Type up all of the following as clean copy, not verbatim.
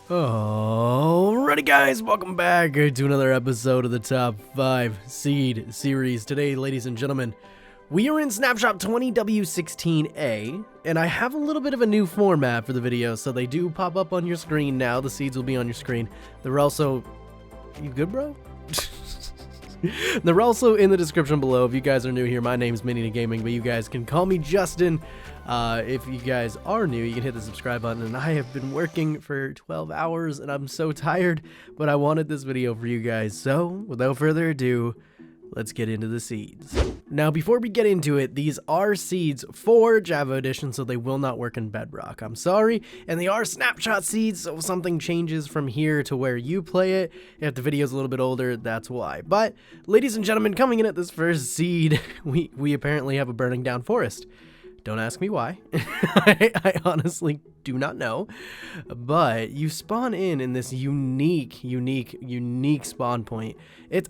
Alrighty guys, welcome back to another episode of the Top 5 Seed series. Today, ladies and gentlemen, we are in Snapshot 20W16A, and I have a little bit of a new format for the video, so they do pop up on your screen now. The seeds will be on your screen. They're also... You good, bro? They're also in the description below. If you guys are new here, my name's Mini Gaming, but you guys can call me Justin. If you guys are new, you can hit the subscribe button, and I have been working for 12 hours, and I'm so tired, but I wanted this video for you guys, so without further ado, let's get into the seeds. Now, before we get into it, these are seeds for Java Edition, so they will not work in Bedrock. I'm sorry, and they are Snapshot seeds, so if something changes from here to where you play it, if the video's a little bit older, that's why. But, ladies and gentlemen, coming in at this first seed, we apparently have a burning down forest. Don't ask me why. I honestly do not know. But you spawn in this unique spawn point.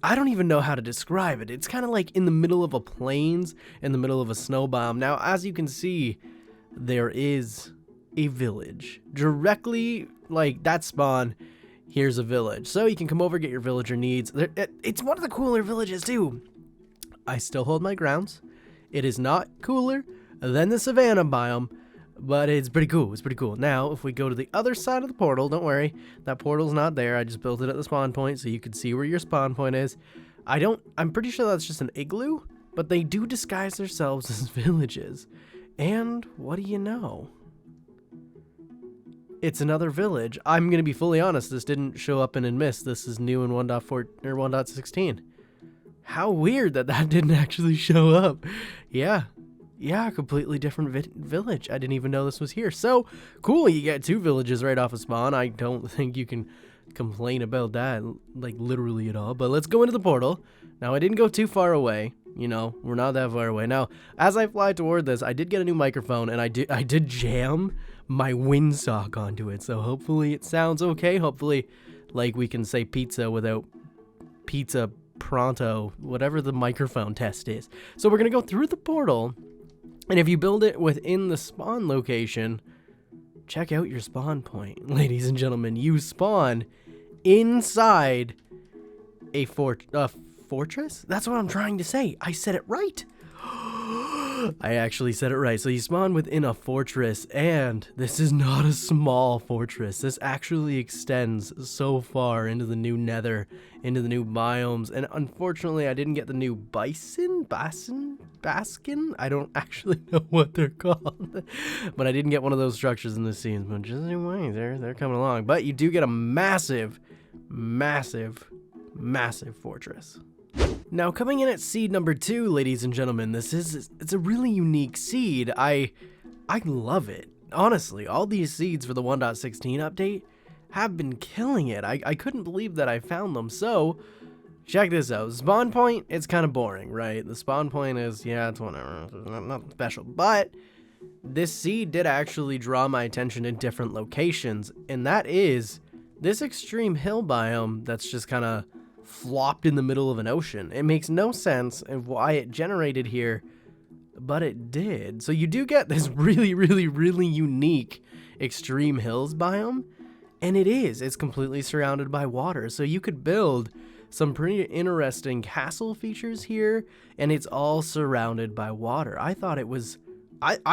I don't even know how to describe it. It's kind of like in the middle of a plains, in the middle of a snow biome. Now, as you can see, there is a village. Directly, like that spawn, here's a village. So you can come over, get your villager needs. It's one of the cooler villages, too. I still hold my grounds. It is not cooler than the savanna biome, but it's pretty cool. It's pretty cool. Now, if we go to the other side of the portal, don't worry, that portal's not there. I just built it at the spawn point so you can see where your spawn point is. I'm pretty sure that's just an igloo, but they do disguise themselves as villages. And what do you know? It's another village. I'm going to be fully honest, this didn't show up in Mist. This is new in 1.4 or 1.16. How weird that didn't actually show up. Yeah, completely different village. I didn't even know this was here. So, cool, you get two villages right off of spawn. I don't think you can complain about that, like, literally at all. But let's go into the portal. Now, I didn't go too far away. You know, we're not that far away. Now, as I fly toward this, I did get a new microphone, and I did jam my windsock onto it. So, hopefully it sounds okay. Hopefully, like, we can say pizza without pizza pronto, whatever the microphone test is. So, we're going to go through the portal. And if you build it within the spawn location, check out your spawn point, ladies and gentlemen. You spawn inside a fortress? That's what I'm trying to say. I said it right. I actually said it right. So you spawn within a fortress, and this is not a small fortress. This actually extends so far into the new Nether, into the new biomes, and unfortunately I didn't get the new baskin? I don't actually know what they're called, but I didn't get one of those structures in this scene. But just anyway, they're coming along. But you do get a massive fortress. Now, coming in at seed number 2, ladies and gentlemen, it's a really unique seed. I love it. Honestly, all these seeds for the 1.16 update have been killing it. I couldn't believe that I found them. So, check this out. Spawn point, it's kind of boring, right? The spawn point is, yeah, it's whatever. It's not special. But this seed did actually draw my attention in different locations, and that is this extreme hill biome that's just kind of flopped in the middle of an ocean. It makes no sense of why it generated here, but it did. So you do get this really unique extreme hills biome, and it's completely surrounded by water. So you could build some pretty interesting castle features here, and it's all surrounded by water. I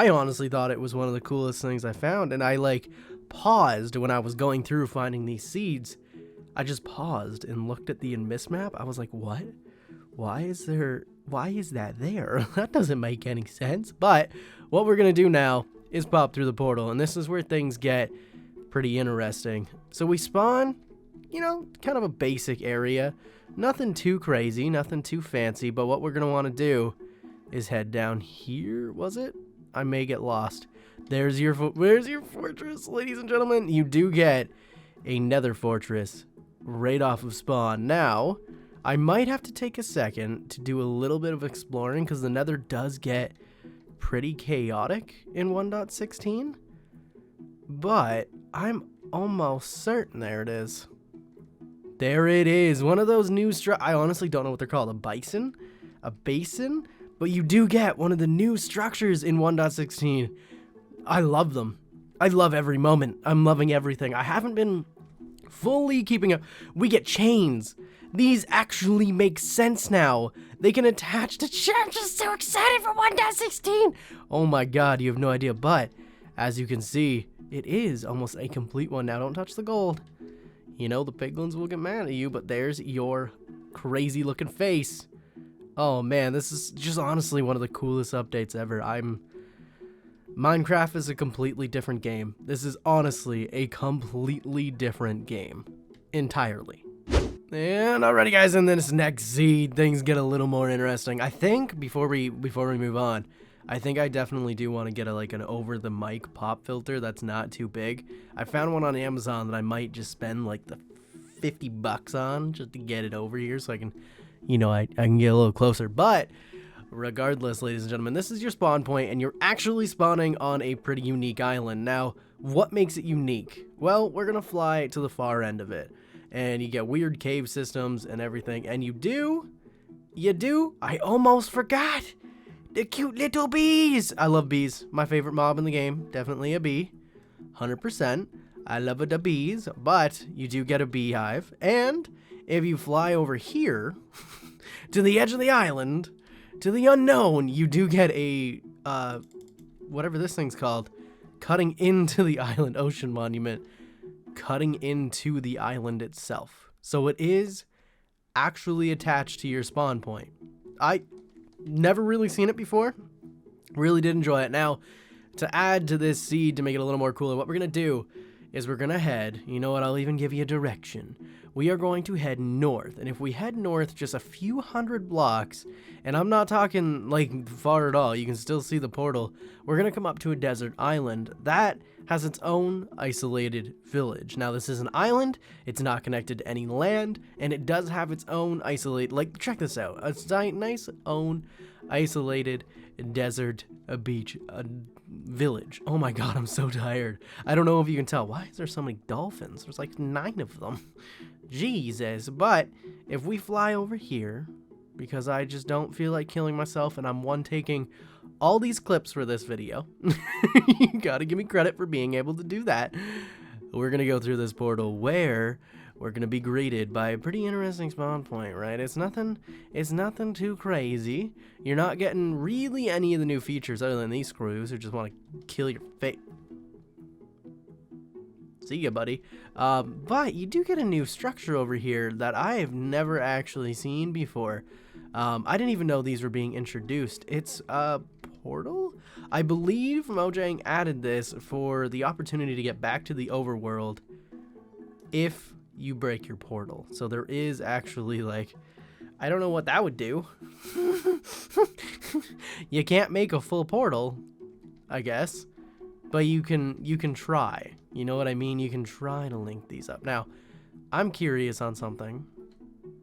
honestly thought it was one of the coolest things I found, and I like paused when I was going through finding these seeds. I just paused and looked at the Mist map. I was like, what? Why is that there? That doesn't make any sense. But what we're going to do now is pop through the portal, and this is where things get pretty interesting. So we spawn, you know, kind of a basic area. Nothing too crazy, nothing too fancy, but what we're going to want to do is head down here, was it? I may get lost. Where's your fortress, ladies and gentlemen? You do get a Nether fortress right off of spawn. Now, I might have to take a second to do a little bit of exploring because the Nether does get pretty chaotic in 1.16, but I'm almost certain there it is. There it is. One of those new I honestly don't know what they're called. A basin, but you do get one of the new structures in 1.16. I love them. I love every moment. I'm loving everything. I haven't been Fully keeping up. We get chains. These actually make sense now. They can attach to I'm just so excited for 1.16. Oh my god, you have no idea. But as you can see, it is almost a complete one. Now don't touch the gold. You know, the piglins will get mad at you, but there's your crazy looking face. Oh man, this is just honestly one of the coolest updates ever. Minecraft is a completely different game. This is honestly a completely different game. Entirely. And alrighty guys, in this next seed, things get a little more interesting. I think before we move on, I think I definitely do want to get an over the mic pop filter that's not too big. I found one on Amazon that I might just spend like the $50 on just to get it over here so I can, you know, I can get a little closer. But regardless, ladies and gentlemen, this is your spawn point and you're actually spawning on a pretty unique island. Now, what makes it unique? Well, we're going to fly to the far end of it. And you get weird cave systems and everything. And you do, I almost forgot, the cute little bees. I love bees. My favorite mob in the game. Definitely a bee. 100%. I love the bees. But you do get a beehive. And if you fly over here to the edge of the island, to the unknown, you do get a, whatever this thing's called, cutting into the island ocean monument. Cutting into the island itself. So it is actually attached to your spawn point. I never really seen it before. Really did enjoy it. Now, to add to this seed to make it a little more cooler, what we're going to do is we're going to head, you know what, I'll even give you a direction. We are going to head north. And if we head north just a few hundred blocks, and I'm not talking like far at all, you can still see the portal, we're going to come up to a desert island that has its own isolated village. Now this is an island, it's not connected to any land, and it does have its own isolated, like check this out, a nice own isolated desert beach village. Oh my god, I'm so tired. I don't know if you can tell. Why is there so many dolphins? There's like 9 of them. Jesus. But if we fly over here, because I just don't feel like killing myself and I'm taking all these clips for this video. You gotta give me credit for being able to do that. We're gonna go through this portal where we're gonna be greeted by a pretty interesting spawn point, right? It's nothing too crazy. You're not getting really any of the new features other than these screws who just want to kill your face. See ya, buddy. But you do get a new structure over here that I have never actually seen before. I didn't even know these were being introduced. It's a portal? I believe Mojang added this for the opportunity to get back to the overworld if you break your portal. So there is actually like, I don't know what that would do. You can't make a full portal, I guess, but you can try. You know what I mean? You can try to link these up. Now, I'm curious on something.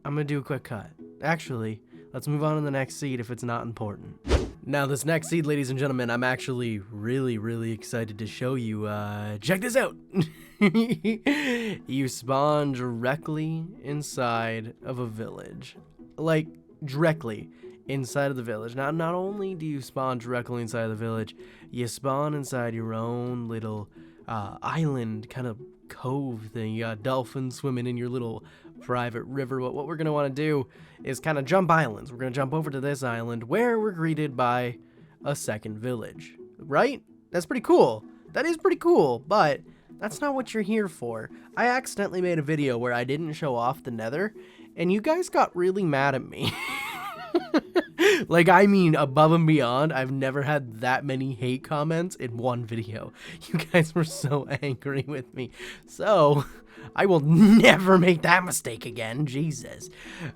I'm gonna do a quick cut. Actually, let's move on to the next seed if it's not important. Now, this next seed, ladies and gentlemen, I'm actually really excited to show you. Check this out. You spawn directly inside of a village. Like, directly inside of the village. Now, not only do you spawn directly inside of the village, you spawn inside your own little island kind of cove thing. You got dolphins swimming in your little private river. But what we're going to want to do is kind of jump islands. We're going to jump over to this island where we're greeted by a second village, right? That's pretty cool. That is pretty cool, but that's not what you're here for. I accidentally made a video where I didn't show off the Nether, and you guys got really mad at me. Like, I mean, above and beyond, I've never had that many hate comments in one video. You guys were so angry with me. So, I will never make that mistake again. Jesus.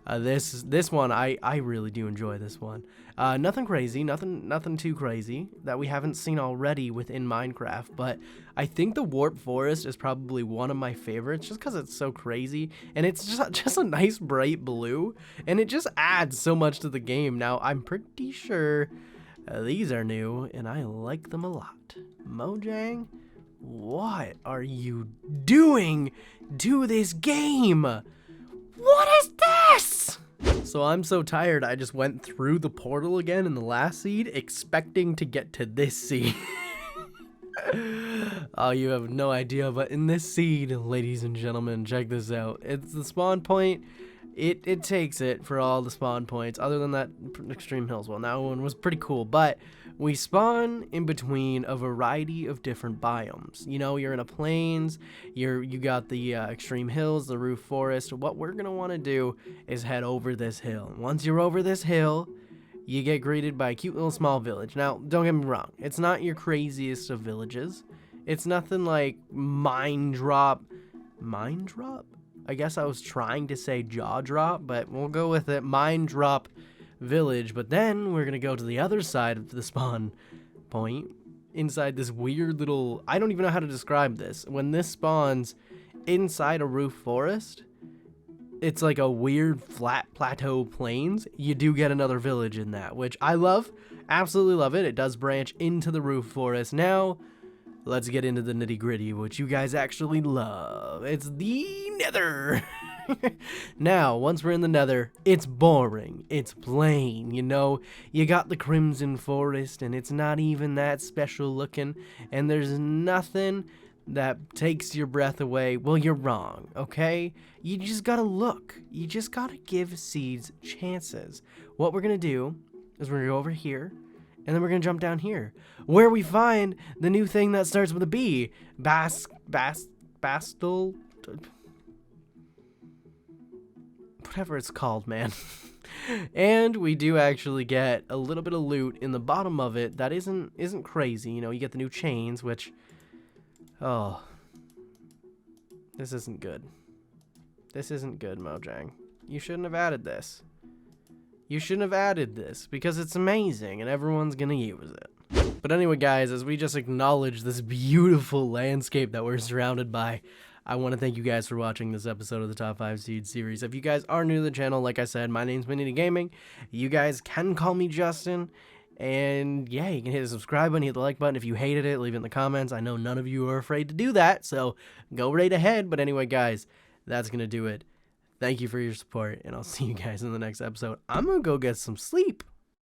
This one, I really do enjoy this one. Nothing crazy, nothing too crazy that we haven't seen already within Minecraft, but I think the Warp Forest is probably one of my favorites just because it's so crazy, and it's just a nice bright blue, and it just adds so much to the game. Now, I'm pretty sure these are new, and I like them a lot. Mojang, what are you doing to this game? What is this? So I'm so tired, I just went through the portal again in the last seed, expecting to get to this seed. Oh, you have no idea, but in this seed, ladies and gentlemen, check this out. It's the spawn point. It takes it for all the spawn points, other than that Extreme Hills one. That one was pretty cool, but we spawn in between a variety of different biomes. You know, you're in a plains, you got the Extreme Hills, the Roof Forest. What we're going to want to do is head over this hill. Once you're over this hill, you get greeted by a cute little small village. Now, don't get me wrong. It's not your craziest of villages. It's nothing like Mine Drop. Mine Drop? I guess I was trying to say Jaw Drop, but we'll go with it. Mine Drop Village. But then we're going to go to the other side of the spawn point. Inside this weird little... I don't even know how to describe this. When this spawns inside a roof forest... It's like a weird flat plateau plains. You do get another village in that, which I love. Absolutely love it. It does branch into the roof forest. Now, let's get into the nitty gritty, which you guys actually love. It's the Nether. Now, once we're in the Nether, it's boring. It's plain, you know. You got the Crimson Forest, and it's not even that special looking. And there's nothing that takes your breath away. Well, you're wrong, okay? You just gotta look. You just gotta give seeds chances. What we're gonna do is we're gonna go over here, and then we're gonna jump down here, where we find the new thing that starts with a B. Bastel... Whatever it's called, man. And we do actually get a little bit of loot in the bottom of it that isn't crazy. You know, you get the new chains, which... Oh, this isn't good. This isn't good, Mojang. You shouldn't have added this. You shouldn't have added this because it's amazing and everyone's gonna use it. But anyway, guys, as we just acknowledge this beautiful landscape that we're surrounded by, I want to thank you guys for watching this episode of the Top 5 Seed series. If you guys are new to the channel, like I said, my name's Minity Gaming. You guys can call me Justin. And yeah, you can hit the subscribe button, hit the like button. If you hated it, leave it in the comments. I know none of you are afraid to do that, so go right ahead. But anyway, guys, that's going to do it. Thank you for your support, and I'll see you guys in the next episode. I'm going to go get some sleep.